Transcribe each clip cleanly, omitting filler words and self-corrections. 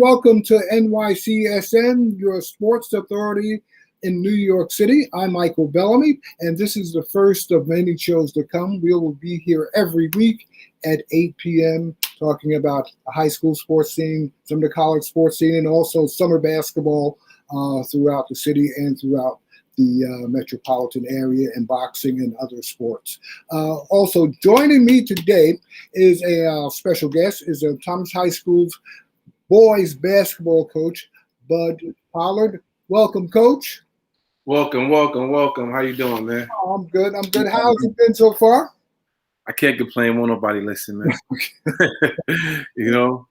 welcome to NYCSN, your sports authority in New York City. I'm Micheal Bellamy, and this is the first of many shows to come. We will be here every week at 8 p.m. talking about the high school sports scene, some of the college sports scene, and also summer basketball throughout the city and throughout the metropolitan area, and boxing and other sports. Also joining me today is a special guest, is a Thomas High School's boys basketball coach, Bud Pollard. Welcome, Coach. Welcome. How you doing, man? Oh, I'm good. How's it been so far? I can't complain. Won't nobody listen, man. You know,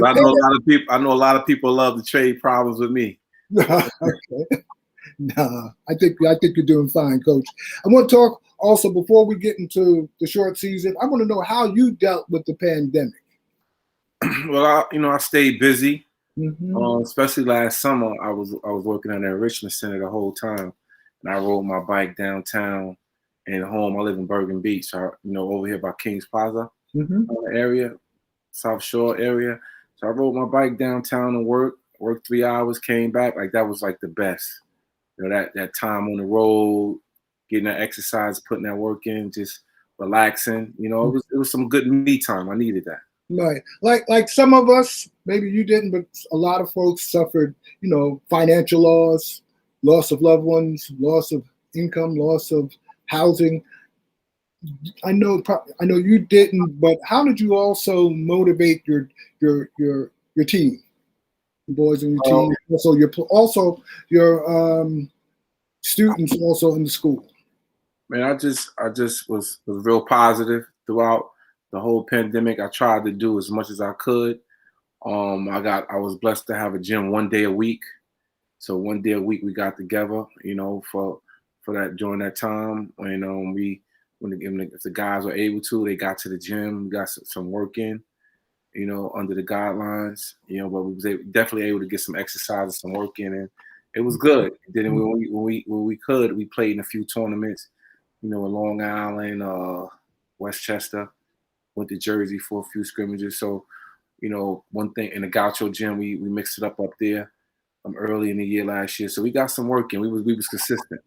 I know a lot of people love to trade problems with me. Okay. Nah, I think you're doing fine, Coach. I want to talk also before we get into the short season. I want to know how you dealt with the pandemic. Well, I stayed busy. Mm-hmm. Especially last summer, I was working at the Enrichment Center the whole time, and I rode my bike downtown and home. I live in Bergen Beach, so over here by Kings Plaza area, South Shore area. So I rode my bike downtown and worked 3 hours, came back. Like that was like the best. That time on the road, getting that exercise, putting that work in, just relaxing. It was some good me time. I needed that. Right. Like some of us, maybe you didn't, but a lot of folks suffered, financial loss of loved ones, loss of income, loss of housing. I know you didn't, but how did you also motivate your team, the boys in your team, also your students also in the school? Man, I just was real positive throughout the whole pandemic. I tried to do as much as I could. I was blessed to have a gym 1 day a week. So 1 day a week we got together, for that during that time. When if the guys were able to, they got to the gym, we got some work in, under the guidelines, but we was definitely able to get some exercise, some work in, and it was good. Then when we could, we played in a few tournaments, in Long Island, Westchester. Went to Jersey for a few scrimmages. So, one thing in the Gaucho gym, we mixed it up there early in the year last year. So we got some work in. We was consistent.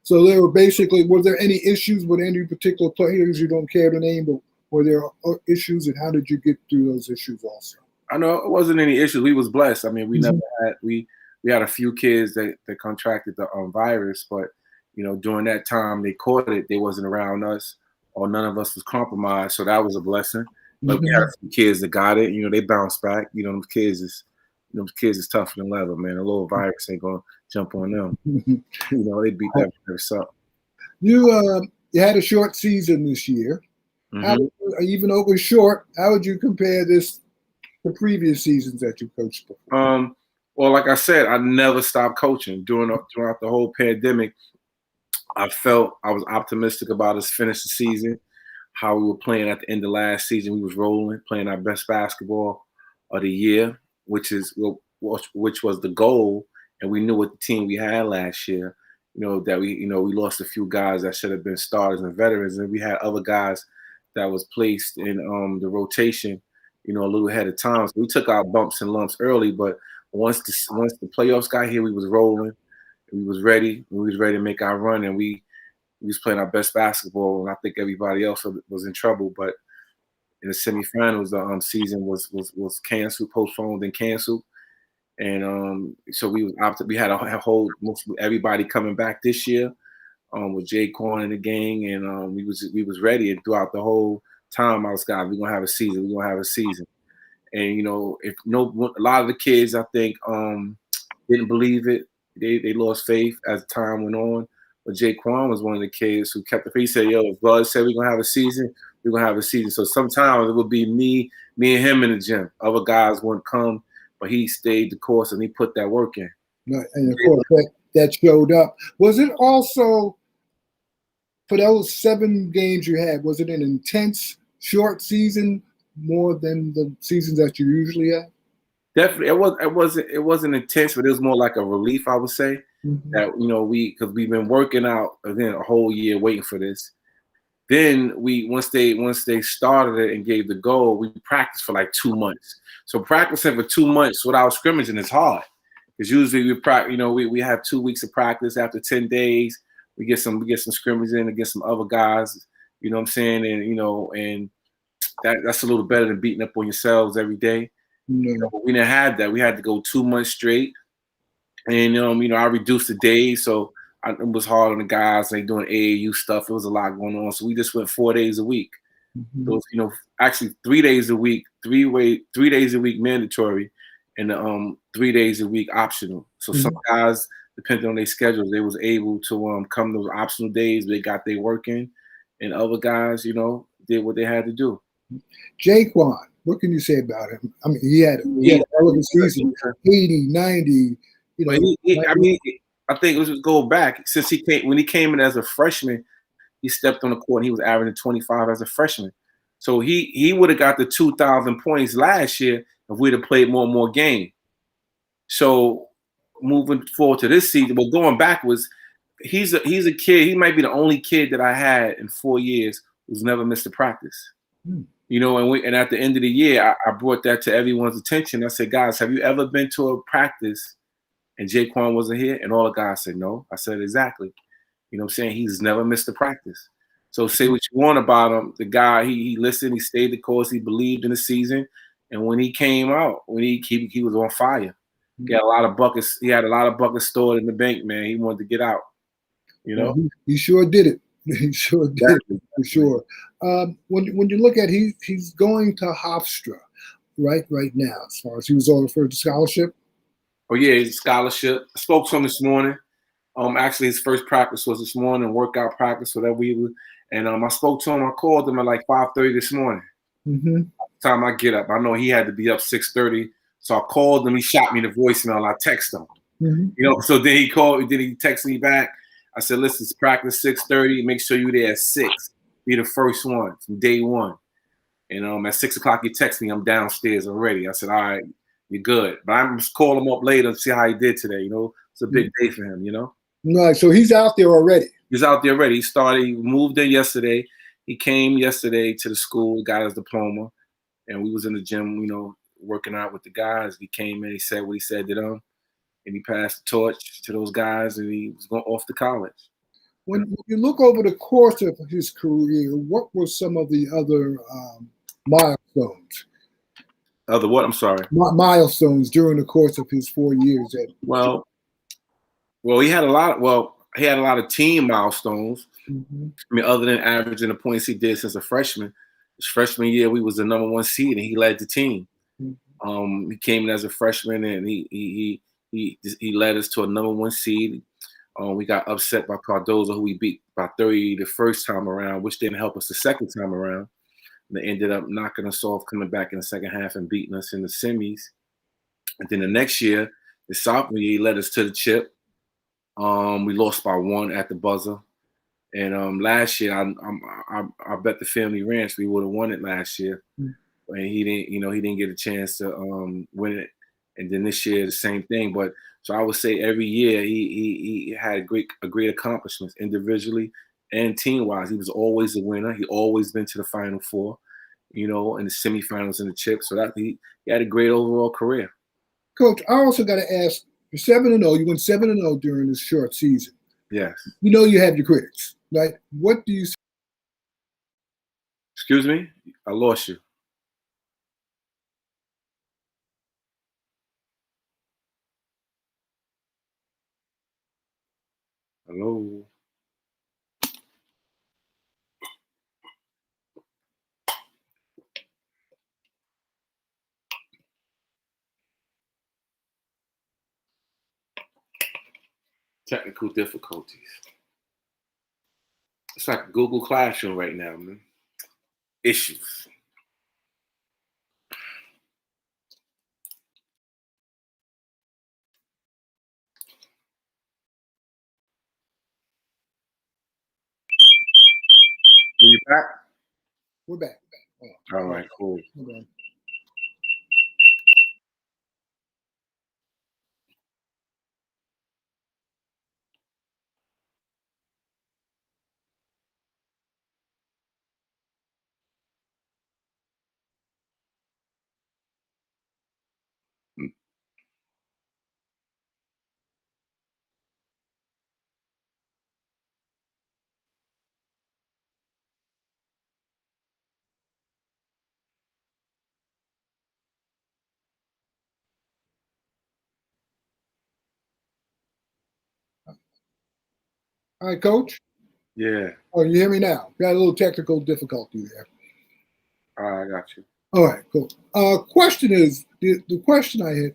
So were there any issues with any particular players you don't care to name, but were there issues, and how did you get through those issues also? I know it wasn't any issues. We was blessed. I mean, we never had, we had a few kids that contracted the virus, but, during that time they caught it, they wasn't around us, or none of us was compromised. So that was a blessing. But we had some kids that got it, they bounced back. Them kids is tougher than leather, man. A little virus ain't gonna jump on them. They beat that virus up. You had a short season this year. Even though it was short, how would you compare this to previous seasons that you coached before? Well, like I said, I never stopped coaching throughout the whole pandemic. I felt I was optimistic about us finishing the season, how we were playing at the end of last season. We was rolling, playing our best basketball of the year, which was the goal. And we knew what the team we had last year, that we lost a few guys that should have been starters and veterans. And we had other guys that was placed in the rotation, a little ahead of time. So we took our bumps and lumps early, but once the playoffs got here, we was rolling. We was ready. We was ready to make our run, and we was playing our best basketball. And I think everybody else was in trouble. But in the semifinals, the season was canceled, postponed, and canceled. And so we had a whole mostly everybody coming back this year, with Jay Corn and the gang, and we was ready. And throughout the whole time, I was we're gonna have a season. We're gonna have a season. And a lot of the kids, I think, didn't believe it. They lost faith as time went on. But Jay Quan was one of the kids who kept the faith. He said, if God said we're gonna have a season, we're gonna have a season. So sometimes it would be me and him in the gym. Other guys wouldn't come, but he stayed the course and he put that work in. And of course that showed up. Was it also, for those 7 games you had, was it an intense short season more than the seasons that you usually have? Definitely, it wasn't intense, but it was more like a relief, I would say. That because we've been working out again a whole year waiting for this, Then once they started it and gave the goal, we practiced for like 2 months. So practicing for 2 months without scrimmaging is hard. Because usually we have 2 weeks of practice. After 10 days, we get some scrimmage in against some other guys. You know what I'm saying? And that's a little better than beating up on yourselves every day. But we didn't have that. We had to go 2 months straight. And I reduced the days, so it was hard on the guys. They doing AAU stuff. It was a lot going on, so we just went 4 days a week. Those, actually 3 days a week, 3 days a week mandatory, and 3 days a week optional. So some guys, depending on their schedules, they was able to come those optional days. They got their work in, and other guys, did what they had to do. Jaquan, what can you say about him? I mean, he had a hell of a season, 80, 90. I think it was just go back since when he came in as a freshman, he stepped on the court and he was averaging 25 as a freshman. So he would have got the 2,000 points last year if we'd have played more and more games. So moving forward to this season, but going backwards, he's a kid. He might be the only kid that I had in 4 years who's never missed a practice. And at the end of the year, I brought that to everyone's attention. I said, guys, have you ever been to a practice and Jaquan wasn't here? And all the guys said no. I said, exactly. You know what I'm saying? He's never missed a practice. So say what you want about him. The guy, he listened, he stayed the course, he believed in the season. And when he came out, he was on fire. He had a lot of buckets. He had a lot of buckets stored in the bank, man. He wanted to get out. He sure did it. He sure did it, for sure. When you look at he's going to Hofstra right now, as far as he was offered a scholarship. Oh yeah, he's a scholarship. I spoke to him this morning. Actually, his first practice was this morning, workout practice, whatever we were. And I spoke to him. I called him at like 5:30 this morning. By the time I get up, I know he had to be up 6:30. So I called him. He shot me the voicemail. I texted him. So then he called. Then he texted me back. I said, "Listen, it's practice 6:30. Make sure you're there at 6. Be the first one from day one." And at 6 o'clock, he texted me. I'm downstairs already. I said, "All right, you're good." But I'm just call him up later and see how he did today. It's a big day for him. Right. So he's out there already. He's out there already. He moved in yesterday. He came yesterday to the school, got his diploma, and we was in the gym, working out with the guys. He came in, he said what he said to them, and he passed the torch to those guys, and he was going off to college. When you look over the course of his career, what were some of the other milestones? Other what? I'm sorry. Milestones during the course of his 4 years. Well, he had a lot. He had a lot of team milestones. I mean, other than averaging the points he did since a freshman. His freshman year, we was the number 1 seed, and he led the team. He came in as a freshman, and he led us to a number 1 seed. We got upset by Cardozo, who we beat by 30 the first time around, which didn't help us the second time around. And they ended up knocking us off, coming back in the second half and beating us in the semis. And then the next year, the sophomore year, he led us to the chip. We lost by 1 at the buzzer. And last year, I bet the family ranch we would have won it last year. And he didn't get a chance to win it. And then this year, the same thing. But so I would say every year he had great accomplishments individually and team-wise. He was always a winner. He always been to the Final Four, in the semifinals and the chip. So that he had a great overall career. Coach, I also got to ask, you're 7-0. You went 7-0 during this short season. Yes. You have your critics, right? What do you say? Excuse me? I lost you. Hello? Technical difficulties. It's like Google Classroom right now, man. Issues. Are you back? We're back. All right, cool. Okay. All right, Coach. Yeah. Oh, you hear me now? Got a little technical difficulty there. All right, I got you. All right, cool. Question is the question I had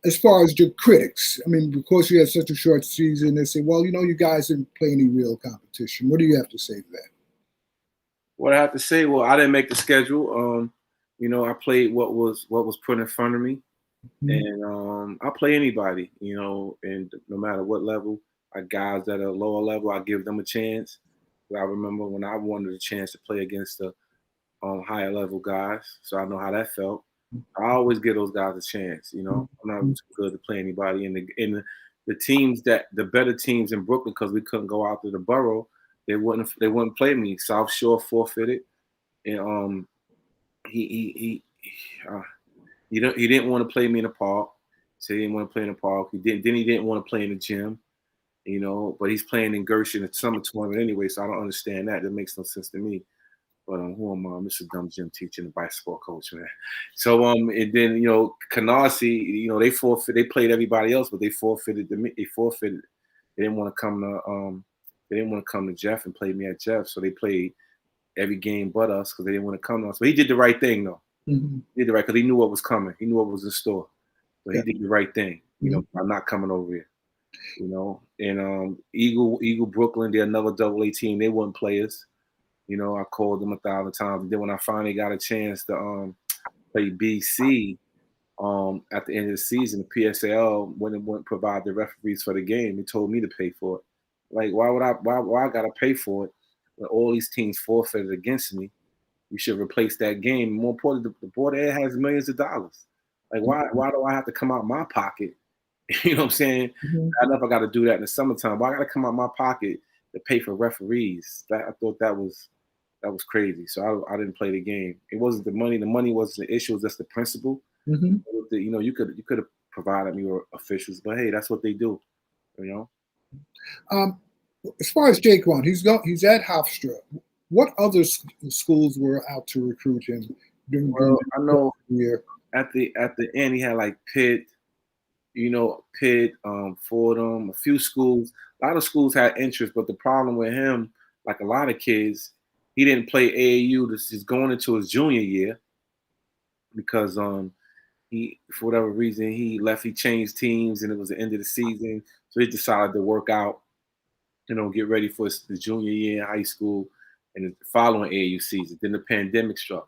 as far as your critics. I mean, because you had such a short season, they say, well, you guys didn't play any real competition. What do you have to say to that? What I have to say, well, I didn't make the schedule. I played what was put in front of me, and I play anybody, and no matter what level. I guys that are lower level, I give them a chance. I remember when I wanted a chance to play against the higher level guys, so I know how that felt. I always give those guys a chance. I'm not too good to play anybody the teams the better teams in Brooklyn, because we couldn't go out to the borough. They wouldn't play me. South Shore forfeited, and he didn't want to play me in the park. So he didn't want to play in the park. He didn't want to play in the gym. But he's playing in Gershon at summer tournament anyway, so I don't understand that. That makes no sense to me. But who am I? I'm just a dumb gym teacher and a basketball coach, man. So and then Canarsie, they played everybody else, but they forfeited. They forfeited. They didn't want to come to Jeff and play me at Jeff, so they played every game but us because they didn't want to come to us. But he did the right thing though. Mm-hmm. He did the right because he knew what was coming. He knew what was in store. So he did the right thing. I'm not coming over here. And Eagle Brooklyn, they're another AA team. They wouldn't play us. I called them 1,000 times. And then when I finally got a chance to play BC at the end of the season, the PSAL wouldn't provide the referees for the game. They told me to pay for it. Like, why I gotta pay for it when all these teams forfeited against me? We should replace that game. More importantly, the Board of Ed has millions of dollars. Like, why do I have to come out my pocket? You know what I'm saying? Mm-hmm. I know if I got to do that in the summertime. Why I got to come out my pocket to pay for referees? I thought that was crazy. So I didn't play the game. It wasn't the money. The money wasn't the issue. It was just the principle. Mm-hmm. You could have provided me with officials, but hey, that's what they do. As far as Jaquan, he's at Hofstra. What other schools were out to recruit him during I know the year? At the end, he had like Pitt, Fordham, a few schools. A lot of schools had interest, but the problem with him, like a lot of kids, he didn't play AAU. This is going into his junior year because he, for whatever reason, he left. He changed teams, and it was the end of the season, so he decided to work out, get ready for the junior year in high school and the following AAU season. Then the pandemic struck.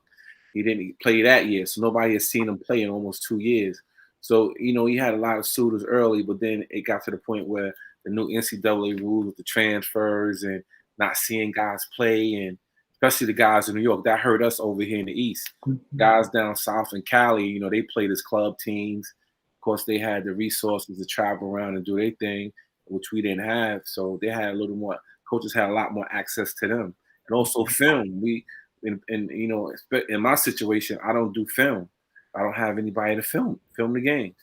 He didn't play that year, so nobody has seen him play in almost 2 years. So, he had a lot of suitors early, but then it got to the point where the new NCAA rules with the transfers and not seeing guys play, and especially the guys in New York, that hurt us over here in the East. Mm-hmm. Guys down south in Cali, they played as club teams. Of course, they had the resources to travel around and do their thing, which we didn't have. So they had a little more, coaches had a lot more access to them. And also film. In my situation, I don't do film. I don't have anybody to film the games.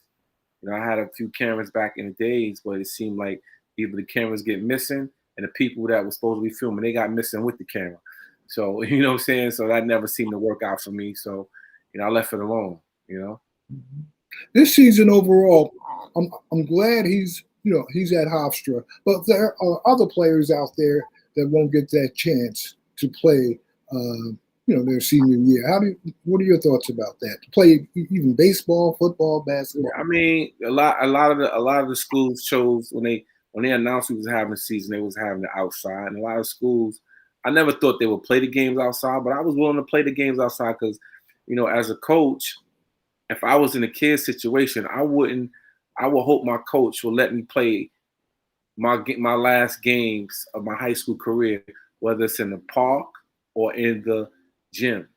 I had a few cameras back in the days, but it seemed like either the cameras get missing and the people that were supposed to be filming, they got missing with the camera. So, you know what I'm saying? So that never seemed to work out for me. So, I left it alone, This season overall, I'm glad he's at Hofstra, but there are other players out there that won't get that chance to play their senior year. What are your thoughts about that? To play even baseball, football, basketball? I mean, a lot of the schools chose when they announced we was having a season, they was having it outside. And a lot of schools, I never thought they would play the games outside, but I was willing to play the games outside because, as a coach, if I was in a kid's situation, I would hope my coach will let me play my last games of my high school career, whether it's in the park or in the gym.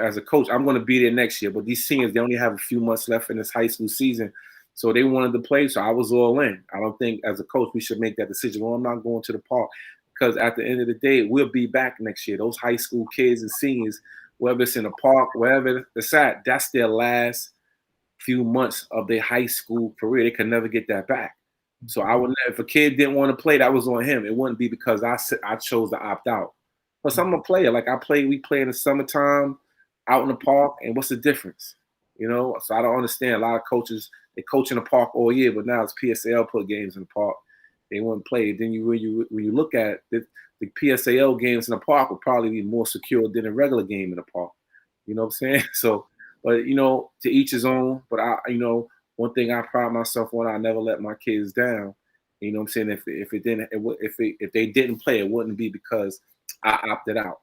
As a coach, I'm going to be there next year, but these seniors, they only have a few months left in this high school season. So they wanted to play, so I was all in. I don't think as a coach we should make that decision. Well, I'm not going to the park because at the end of the day, we'll be back next year. Those high school kids and seniors, whether it's in the park, wherever it's at, that's their last few months of their high school career. They can never get that back. So if a kid didn't want to play, that was on him. It wouldn't be because I chose to opt out. Plus, I'm a player. Like we play in the summertime out in the park, and what's the difference? So I don't understand. A lot of coaches, they coach in the park all year, but now it's PSAL put games in the park. they wouldn't play. Then when you look at it, the PSAL games in the park would probably be more secure than a regular game in the park. You know what I'm saying? So, but to each his own. But one thing I pride myself on, I never let my kids down. You know what I'm saying? If they didn't play, it wouldn't be because I opted out.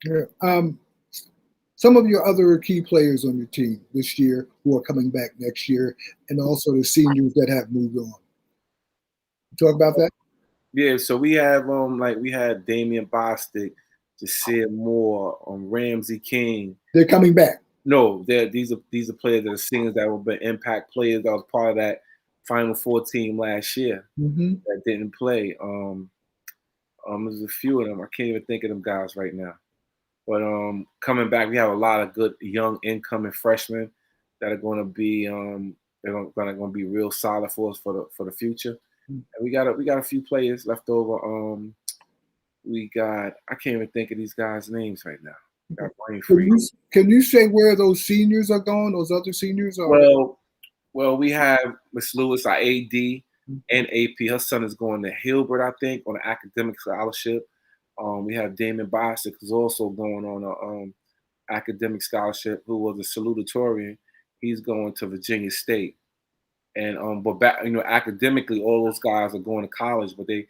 Yeah. Some of your other key players on your team this year who are coming back next year, and also the seniors that have moved on. Talk about that. Yeah, so we have we had Damian Bostic, Jasir Moore, Ramsey King. They're coming back. No, these are players that are seniors that will be impact players that was part of that Final Four team last year that didn't play. There's a few of them. I can't even think of them guys right now. But coming back, we have a lot of good young incoming freshmen that are going to be they're going to be real solid for us for the future. And we got a few players left over. I can't even think of these guys' names right now. Got brain freeze. Can you say where those seniors are going? Those other seniors are. Well, we have Miss Lewis, our AD, and AP. Her son is going to Hilbert, I think, on an academic scholarship. We have Damon Bostic, who's also going on an academic scholarship, who was a salutatorian. He's going to Virginia State. And but back, academically, all those guys are going to college, but they,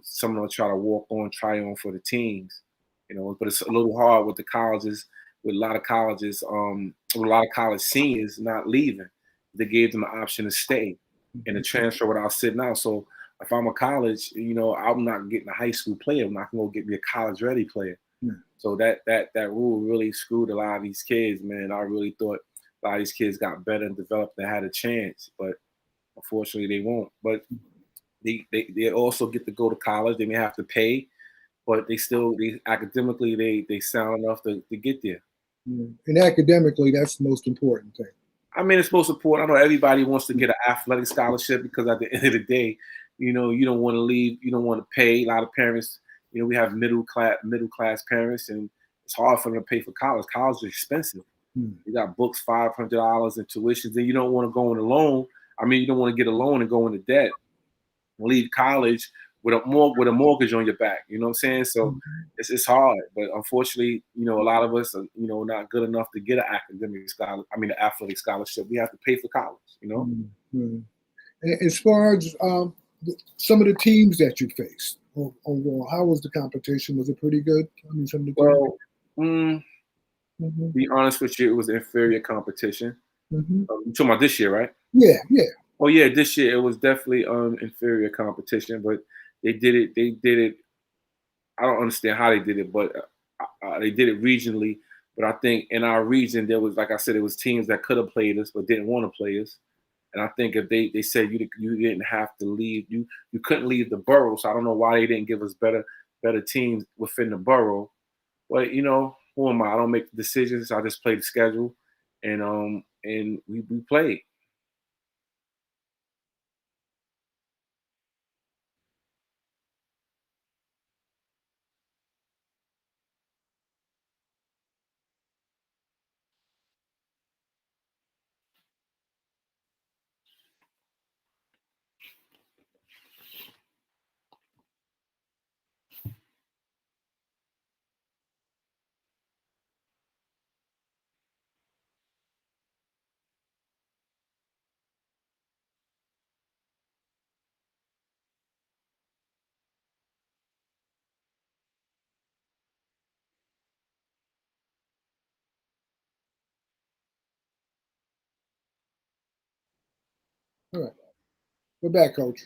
some of them try to try on for the teams, but it's a little hard with the colleges, with a lot of colleges, with a lot of college seniors not leaving. They gave them an option to stay and to transfer without sitting out. So if I'm a college, I'm not getting a high school player. I'm not going to get me a college ready player. So that rule really screwed a lot of these kids, man. I really thought a lot of these kids got better and developed and had a chance, but unfortunately they won't. But they also get to go to college. They may have to pay, but academically they sound enough to get there. And academically, that's the most important thing. I mean, it's most important. I know everybody wants to get an athletic scholarship because at the end of the day, you don't want to leave. You don't want to pay. A lot of parents, we have middle class parents, and it's hard for them to pay for college. College is expensive. You got books, $500 in tuition. Then you don't want to go on a loan. I mean, you don't want to get a loan and go into debt, leave college with a mortgage on your back. You know what I'm saying? So it's hard. But unfortunately, a lot of us are, not good enough to get an an athletic scholarship. We have to pay for college. As far as some of the teams that you faced overall, how was the competition? Was it pretty good? I mean, some of the teams. Be honest with you, it was inferior competition. You're talking about this year, right? Yeah. Oh yeah, this year it was definitely inferior competition, but they did it. I don't understand how they did it, but they did it regionally. But I think in our region there was, like I said, it was teams that could have played us but didn't want to play us. And I think if they said you didn't have to leave, you couldn't leave the borough. So I don't know why they didn't give us better teams within the borough. But who am I? I don't make the decisions. I just play the schedule, and we played. All right. We're back, Coach.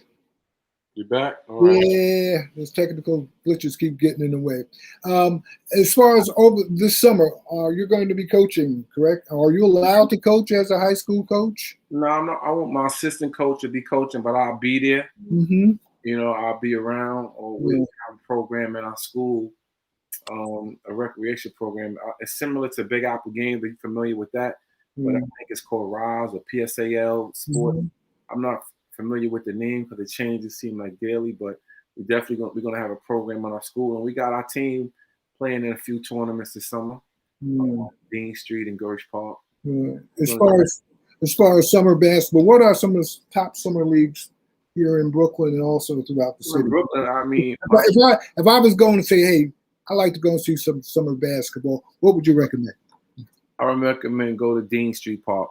You back? All right. Yeah, those technical glitches keep getting in the way. As far as over this summer, you're going to be coaching, correct? Are you allowed to coach as a high school coach? No, I'm not. I want my assistant coach to be coaching, but I'll be there. I'll be around, or we have a program in our school, a recreation program. It's similar to Big Apple Games. Are you familiar with that? But I think it's called RISE or PSAL Sport. I'm not familiar with the name because the changes seem like daily, but we're gonna have a program on our school, and we got our team playing in a few tournaments this summer, Dean Street and Gersh Park. As far as summer basketball, what are some of the top summer leagues here in Brooklyn and also throughout the city? Brooklyn, I mean, if I was going to say, hey, I like to go and see some summer basketball, what would you recommend? I recommend go to Dean Street Park,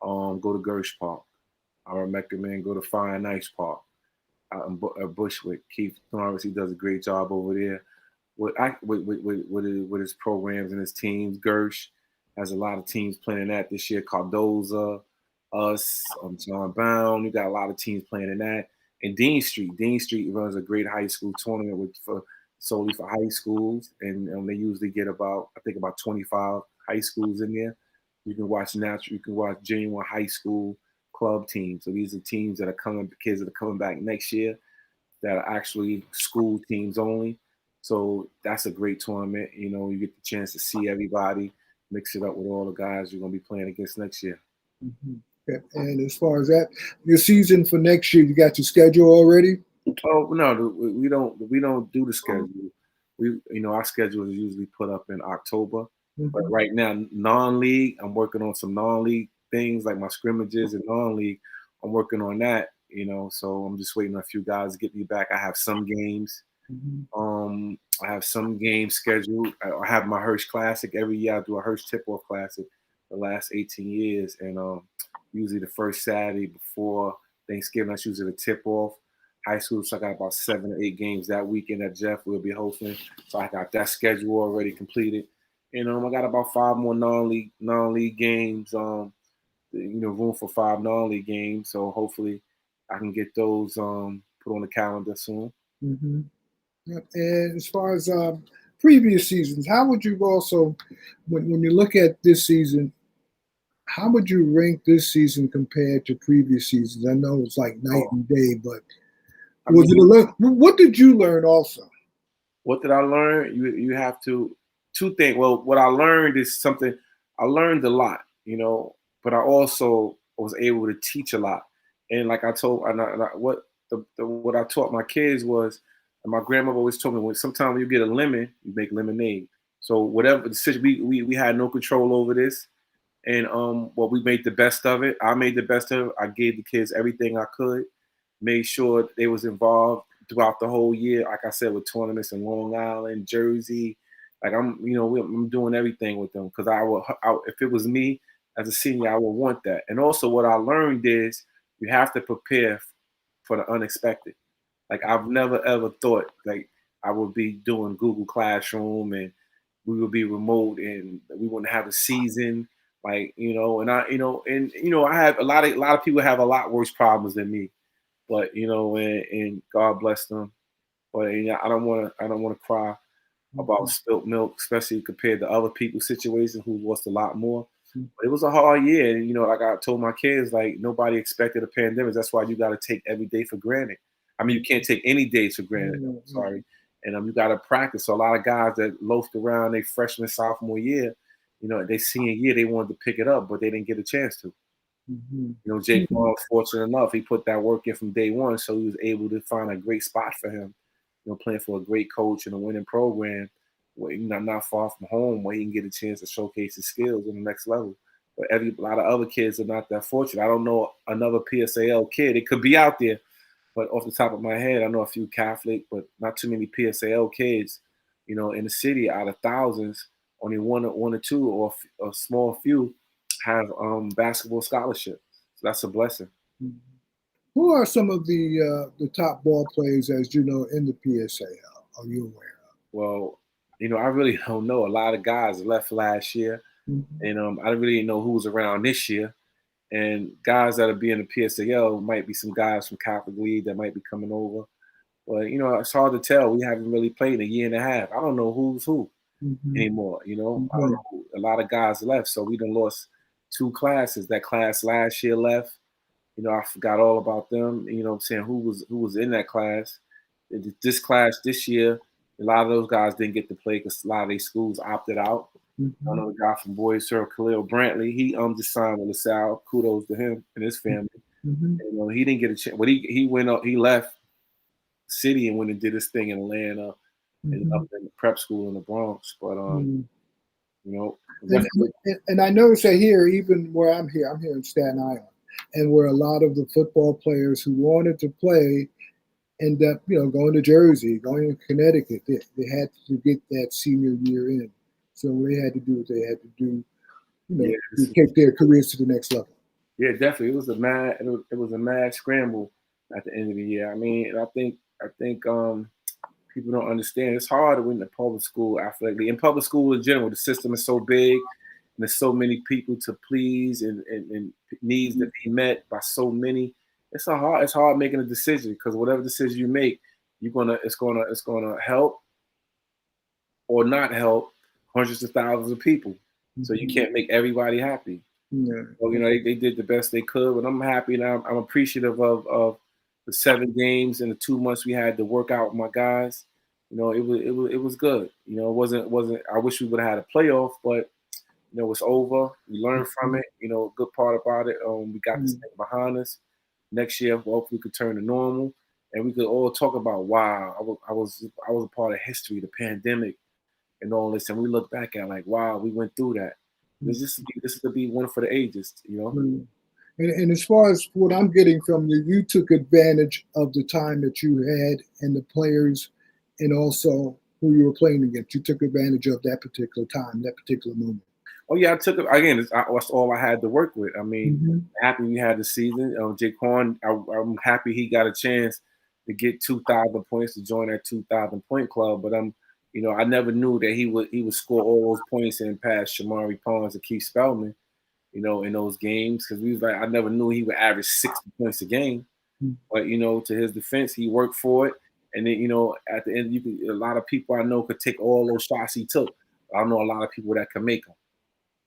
go to Gersh Park. I recommend go to Fine Ice Park out in Bushwick. Keith Norris, he does a great job over there with his programs and his teams. Gersh has a lot of teams playing in that this year. Cardoza, us, John Bound. You got a lot of teams playing in that. And Dean Street runs a great high school tournament solely for high schools, and they usually get about 25 high schools in there. You can watch genuine high school club teams. So these are teams that are kids that are coming back next year that are actually school teams only. So that's a great tournament. You know, you get the chance to see everybody, mix it up with all the guys you're going to be playing against next year. Mm-hmm. Okay. And as far as that, your season for next year, you got your schedule already? Oh no, we don't do the schedule. Our schedule is usually put up in October. Mm-hmm. But right now, non-league, I'm working on some non-league things like my scrimmages and non-league. I'm working on that. So I'm just waiting on a few guys to get me back. I have some games. Mm-hmm. I have some games scheduled. I have my Hirsch Classic every year. I do a Hirsch Tip-Off Classic the last 18 years, and usually the first Saturday before Thanksgiving, that's usually the tip-off. High school, so I got about 7 or 8 games that weekend that Jeff will be hosting. So I got that schedule already completed. And I got about 5 more non-league games. Room for 5 non-league games. So hopefully I can get those put on the calendar soon. Mm-hmm. And as far as previous seasons, how would you also, when you look at this season, how would you rank this season compared to previous seasons? I know it's like night and day, but what did you learn also? What did I learn? You have to, 2 things. Well, what I learned is something, I learned a lot, but I also was able to teach a lot. And like I told, what I taught my kids was, and my grandmother always told me, sometimes when you get a lemon, you make lemonade. So whatever the situation, we had no control over this. And we made the best of it. I made the best of it. I gave the kids everything I could, made sure they was involved throughout the whole year. Like I said, with tournaments in Long Island, Jersey, like I'm doing everything with them because if it was me as a senior, I would want that. And also, what I learned is you have to prepare for the unexpected. Like I've never ever thought like I would be doing Google Classroom and we would be remote and we wouldn't have a season. Like, and I have a lot of people have a lot worse problems than me, but and God bless them. But I don't want to cry about spilt milk, especially compared to other people's situations who lost a lot more. But it was a hard year, and like I told my kids, like nobody expected a pandemic. That's why you got to take every day for granted. I mean, you can't take any days for granted. Sorry, and you got to practice. So a lot of guys that loafed around their freshman, sophomore year. They senior year, they wanted to pick it up, but they didn't get a chance to. Mm-hmm. Jake Paul, fortunate enough, he put that work in from day one, so he was able to find a great spot for him. Playing for a great coach and a winning program, where not far from home, where he can get a chance to showcase his skills on the next level. But a lot of other kids are not that fortunate. I don't know another PSAL kid. It could be out there, but off the top of my head, I know a few Catholic, but not too many PSAL kids. In the city, out of thousands, only one or two or a small few have basketball scholarships. So that's a blessing. Mm-hmm. Who are some of the top ball players, as you know, in the PSAL? Are you aware of? Well, I really don't know. A lot of guys left last year, and I really didn't know who was around this year. And guys that'll be in the PSAL might be some guys from Catholic League that might be coming over. But it's hard to tell. We haven't really played in a year and a half. I don't know who's who anymore. I don't know. A lot of guys left, so we done lost 2 classes. That class last year left. I forgot all about them. I'm saying who was in that class. This class this year, a lot of those guys didn't get to play because a lot of these schools opted out. I know the guy from Boys Sir, Khalil Brantley. He just signed with LaSalle. Kudos to him and his family. And, he didn't get a chance. But he went up. He left the city and went and did his thing in Atlanta and up in the prep school in the Bronx. But and I noticed that here, even where I'm here in Staten Island. and where a lot of the football players who wanted to play end up, going to Jersey, going to Connecticut. They had to get that senior year in, so they had to do what they had to do, to take their careers to the next level. Yeah, definitely. It was a mad scramble at the end of the year. I mean, I think people don't understand. It's hard to win the public school athletically. In public school in general, the system is so big, and there's so many people to please and needs to be met by so many. It's hard making a decision, because whatever decision you make, it's gonna help or not help hundreds of thousands of people. So you can't make everybody happy. Yeah. So, they did the best they could, but I'm happy, and I'm appreciative of the 7 games and the 2 months we had to work out with my guys. It was good. It wasn't. I wish we would have had a playoff, but it's over. We learned from it. Good part about it. We got this thing behind us. Next year, hopefully, we could turn to normal, and we could all talk about, wow, I was a part of history, the pandemic, and all this, and we look back at like, wow, we went through that. This is to be one for the ages, And as far as what I'm getting from you, you took advantage of the time that you had and the players, and also who you were playing against. You took advantage of that particular time, that particular moment. Oh yeah, I took it again. That's all I had to work with. I mean, happy we had the season. Jaquan, I'm happy he got a chance to get 2,000 points to join that 2,000 point club. But I never knew that he would score all those points and pass Shamari Pons and Keith Spellman, in those games, because I never knew he would average 60 points a game. But to his defense, he worked for it, and then at the end, a lot of people I know could take all those shots he took. I know a lot of people that can make them.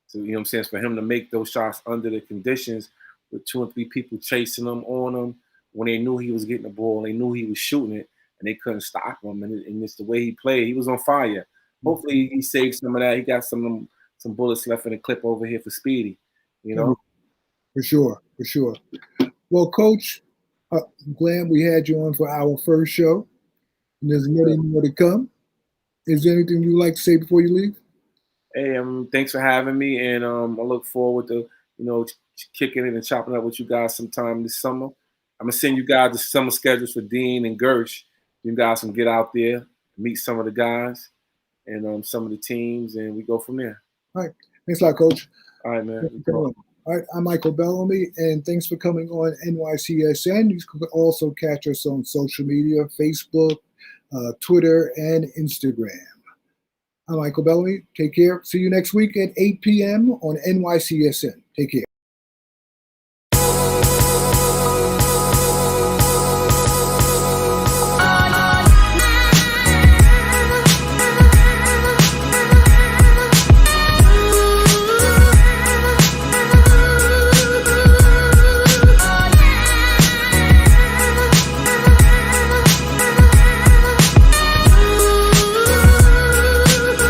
So, what I'm saying, for him to make those shots under the conditions with 2 or 3 people chasing him on him, when they knew he was getting the ball, they knew he was shooting it, and they couldn't stop him. And it's the way he played. He was on fire. Hopefully, he saved some of that. He got some bullets left in the clip over here for Speedy. For sure. Well, Coach, I'm glad we had you on for our first show, and there's many more to come. Is there anything you'd like to say before you leave? Hey, thanks for having me, and I look forward to kicking it and chopping up with you guys sometime this summer. I'm gonna send you guys the summer schedules for Dean and Gersh. You guys can get out there, meet some of the guys, and some of the teams, and we go from there. All right, thanks a lot, Coach. All right, man. All right, I'm Micheal Bellamy, and thanks for coming on NYCSN. You can also catch us on social media, Facebook, Twitter, and Instagram. I'm Micheal Bellamy. Take care. See you next week at 8 p.m. on NYCSN. Take care.